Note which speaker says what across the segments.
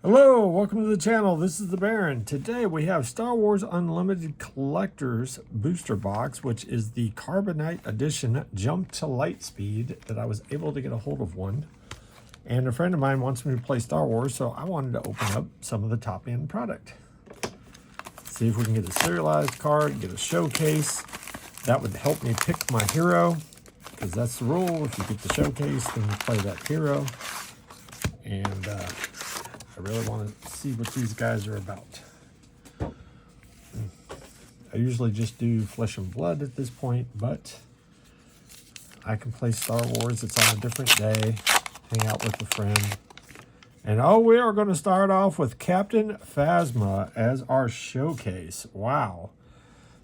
Speaker 1: Hello, welcome to the channel. This is the Baron. Today we have Star Wars Unlimited Collector's Booster Box, which is the Carbonite Edition Jump to Lightspeed that I was able to get a hold of one. And a friend of mine wants me to play Star Wars, so I wanted to open up some of the top-end product. See if we can get a serialized card, get a showcase. That would help me pick my hero, because that's the rule. If you get the showcase, then you play that hero. And I really want to see what these guys are about. I usually just do Flesh and Blood at this point, but I can play Star Wars. It's on a different day. Hang out with a friend. And we are going to start off with Captain Phasma as our showcase. Wow.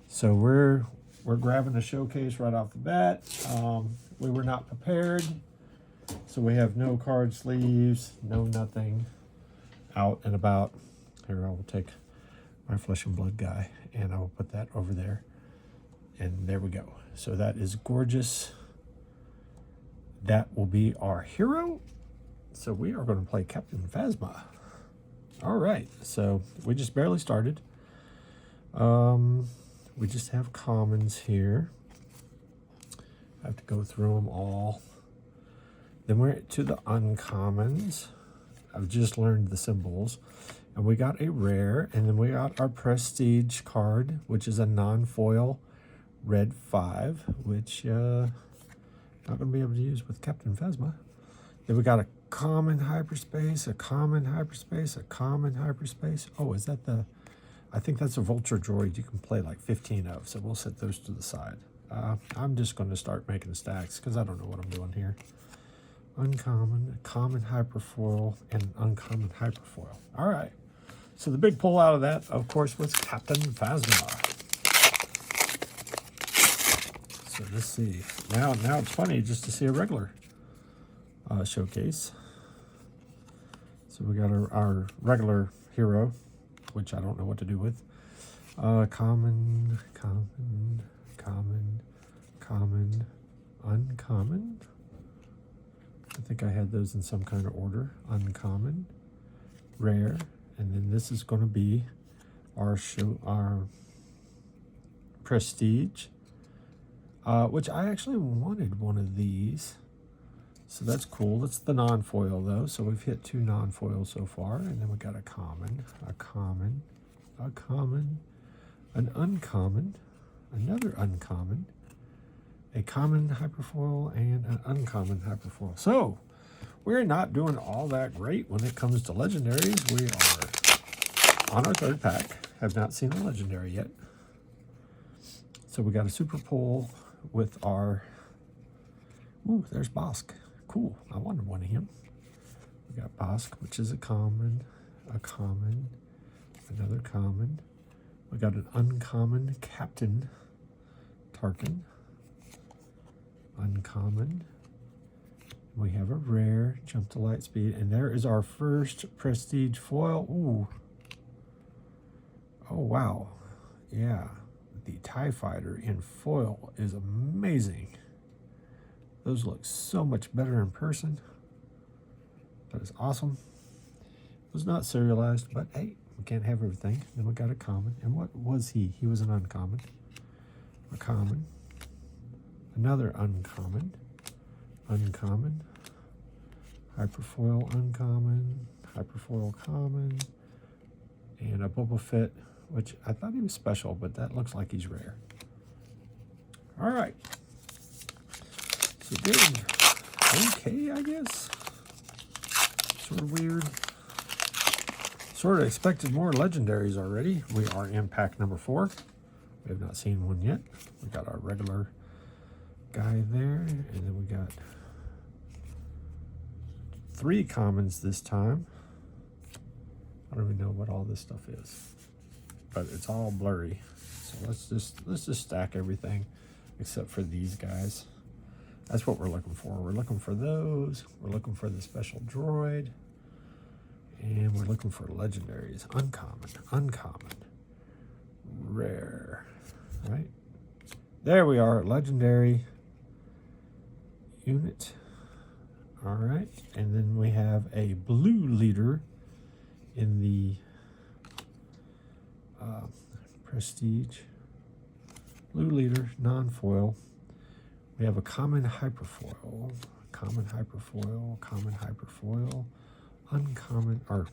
Speaker 1: So we're grabbing the showcase right off the bat. We were not prepared. So we have no card sleeves, no nothing. Out and about. Here, I will take my Flesh and Blood guy and I will put that over there. And there we go. So that is gorgeous. That will be our hero. So we are going to play Captain Phasma. All right. So we just barely started. We just have commons here. I have to go through them all. Then we're to the uncommons. I've just learned the symbols. And we got a rare, and then we got our prestige card, which is a non-foil red 5, which not going to be able to use with Captain Phasma. Then we got a common hyperspace, a common hyperspace, a common hyperspace. Oh, is that the... I think that's a vulture droid you can play like 15 of, so we'll set those to the side. I'm just going to start making stacks because I don't know what I'm doing here. Uncommon, common hyperfoil, and uncommon hyperfoil. All right. So the big pull out of that, of course, was Captain Phasma. So let's see. Now it's funny just to see a regular showcase. So we got our regular hero, which I don't know what to do with. Common, uncommon. I think I had those in some kind of order. Uncommon, rare, and then this is going to be our prestige, which I actually wanted one of these. So that's cool. That's the non-foil though. So we've hit 2 non-foils so far, and then we got a common, an uncommon, another uncommon, a common hyperfoil, and an uncommon hyperfoil. So we're not doing all that great when it comes to legendaries. We are on our 3rd pack. Have not seen a legendary yet. So we got a super pull with our... Ooh, there's Bosk. Cool. I wanted one of him. We got Bosk, which is a common, another common. We got an uncommon Captain Tarkin. Uncommon. We have a rare, Jump to Lightspeed, and there is our first prestige foil. Ooh. Oh, wow. Yeah. The TIE Fighter in foil is amazing. Those look so much better in person. That is awesome. It was not serialized, but hey, we can't have everything. Then we got a common. And what was he? He was an uncommon. A common. Another uncommon, hyperfoil uncommon, hyperfoil common, and a Boba Fett, which I thought he was special, but that looks like he's rare. All right. So good. Okay, I guess. Sort of weird. Sort of expected more legendaries already. We are in pack number 4. We have not seen one yet. We got our regular guy there, and then we got 3 commons this time. I don't even know what all this stuff is, but it's all blurry. So let's just stack everything except for these guys. That's what we're looking for. We're looking for those. We're looking for the special droid, and we're looking for legendaries. Uncommon, rare. Right there we are. Legendary unit. All right, and then we have a blue leader in the Prestige Blue Leader non-foil. We have a common hyperfoil, common hyperfoil, common hyperfoil, uncommon, or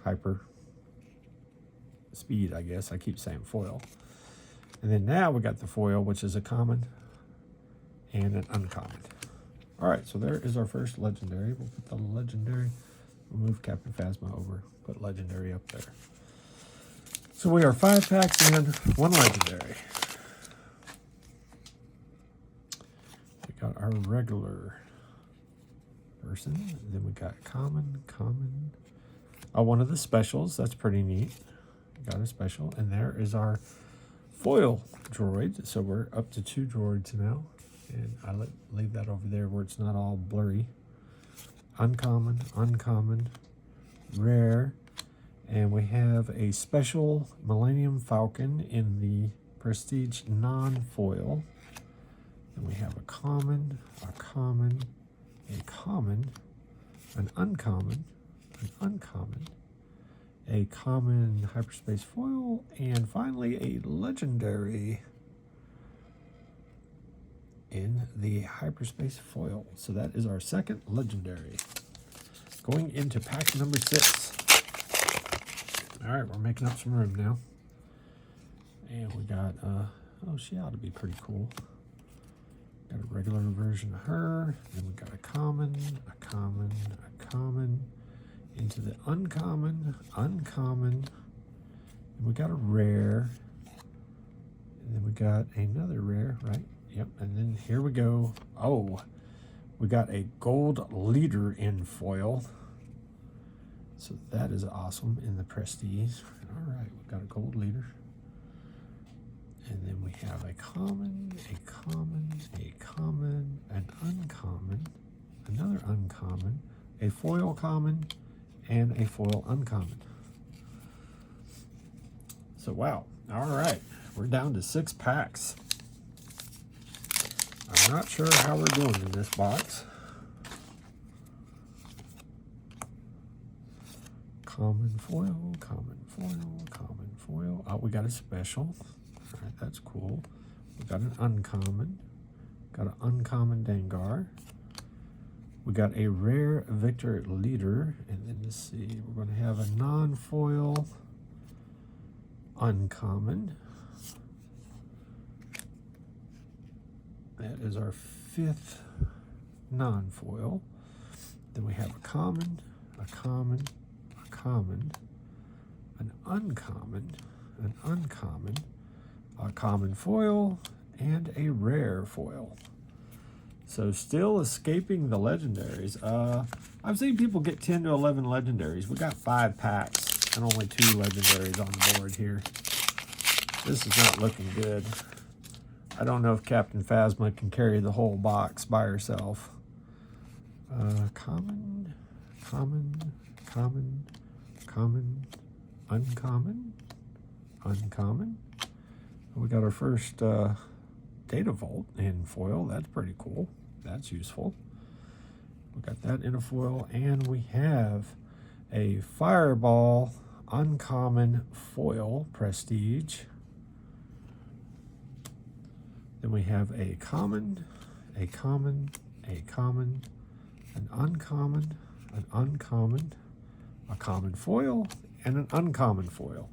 Speaker 1: hyper speed, I guess. I keep saying foil. And then now we got the foil, which is a common and an uncommon. All right, so there is our first legendary. We'll put the legendary, we'll move Captain Phasma over, put legendary up there. So we are 5 packs in, 1 legendary. We got our regular person, and then we got common. Oh, one of the specials, that's pretty neat. Got a special, and there is our foil droid. So we're up to 2 droids now. And I leave that over there where it's not all blurry. Uncommon, rare. And we have a special Millennium Falcon in the Prestige non-foil. And we have a common, an uncommon, a common hyperspace foil, and finally a legendary in the hyperspace foil. So that is our second legendary. Going into pack number 6. All right, we're making up some room now. And we got, oh, she ought to be pretty cool. Got a regular version of her. Then we got a common, into the uncommon. And we got a rare. And then we got another rare, right? Yep, and then here we go. Oh, we got a gold leader in foil. So that is awesome in the Prestige. All right, we got a gold leader. And then we have a common, an uncommon, another uncommon, a foil common, and a foil uncommon. So wow, all right, we're down to 6 packs. I'm not sure how we're doing in this box. Common foil. Oh, we got a special. All right, that's cool. We got an uncommon. Got an uncommon Dengar. We got a rare Victor Leader. And then let's see, we're going to have a non-foil uncommon. That is our 5th non-foil. Then we have a common, an uncommon, a common foil, and a rare foil. So still escaping the legendaries. I've seen people get 10 to 11 legendaries. We got 5 packs and only 2 legendaries on the board here. This is not looking good. I don't know if Captain Phasma can carry the whole box by herself. Common, uncommon. We got our first Data Vault in foil. That's pretty cool. That's useful. We got that in a foil, and we have a Fireball uncommon foil Prestige. Then we have a common, an uncommon, a common foil, and an uncommon foil.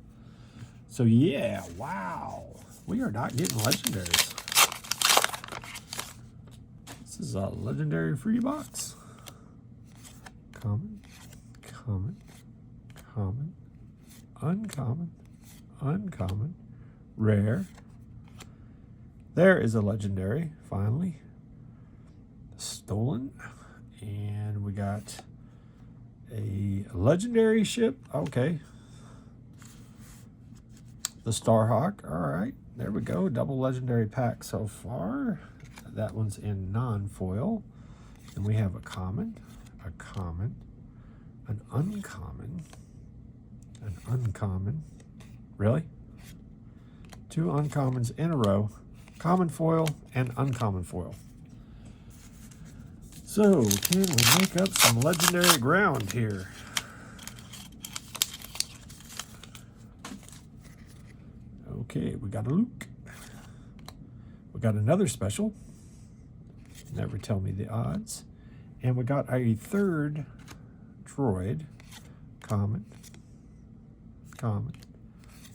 Speaker 1: So yeah, wow. We are not getting legendaries. This is a legendary free box. Common, uncommon, rare. There is a legendary, finally. Stolen. And we got a legendary ship. Okay. The Starhawk. All right. There we go. Double legendary pack so far. That one's in non-foil. And we have a common, an uncommon. Really? 2 uncommons in a row. Common foil and uncommon foil. So, can we make up some legendary ground here? Okay, we got a Luke. We got another special. Never tell me the odds. And we got a third droid. Common, common,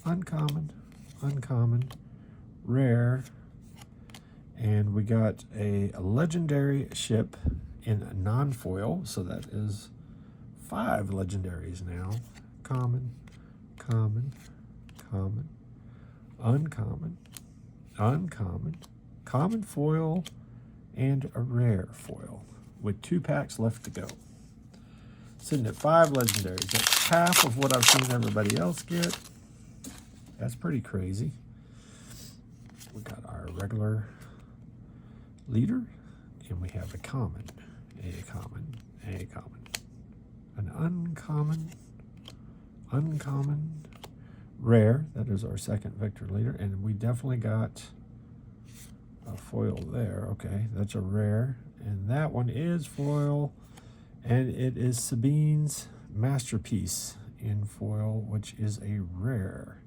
Speaker 1: uncommon, uncommon, rare. And we got a legendary ship in non-foil. So that is 5 legendaries now. Common, common, common, uncommon, uncommon, common foil, and a rare foil with 2 packs left to go. Sitting at 5 legendaries. That's half of what I've seen everybody else get. That's pretty crazy. We got our regular leader, and we have a common, a common, a common, an uncommon, uncommon, rare. That is our second Victor leader, and we definitely got a foil there. Okay, that's a rare, and that one is foil, and it is Sabine's Masterpiece in foil, which is a rare,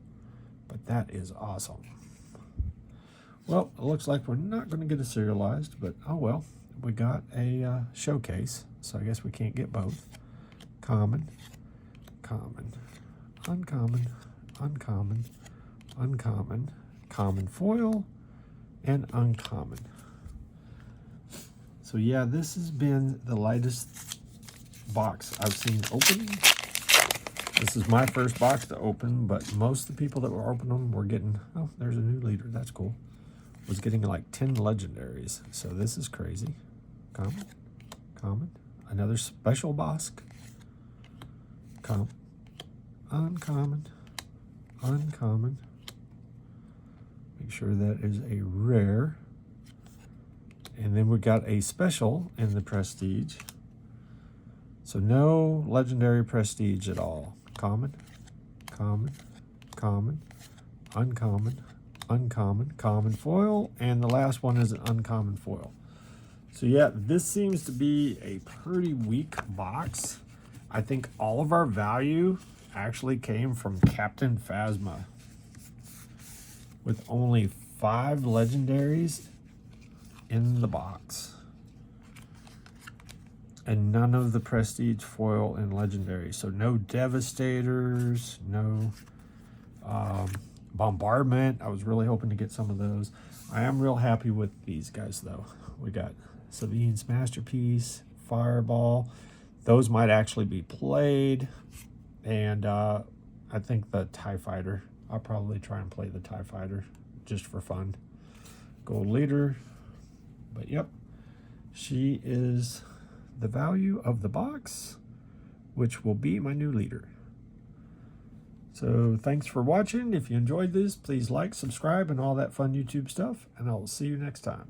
Speaker 1: but that is awesome. Well, it looks like we're not going to get a serialized, but oh well. We got a showcase, so I guess we can't get both. Common, common, uncommon, uncommon, uncommon, common foil, and uncommon. So yeah, this has been the lightest box I've seen opening. This is my first box to open, but most of the people that were opening them were getting, oh, there's a new leader, that's cool. Was getting like 10 legendaries. So this is crazy. Common, common, another special box. Common, uncommon, uncommon. Make sure that is a rare. And then we got a special in the prestige. So no legendary prestige at all. Common, common, common, uncommon, uncommon, common foil, and the last one is an uncommon foil. So yeah, this seems to be a pretty weak box. I think all of our value actually came from Captain Phasma with only 5 legendaries in the box. And none of the prestige foil and legendary. So no devastators, no bombardment. I was really hoping to get some of those. I am real happy with these guys though. We got Sabine's Masterpiece, Fireball. Those might actually be played. And I think the TIE Fighter. I'll probably try and play the TIE Fighter just for fun. Gold leader. But yep, she is the value of the box, which will be my new leader. So thanks for watching. If you enjoyed this, please like, subscribe, and all that fun YouTube stuff, and I'll see you next time.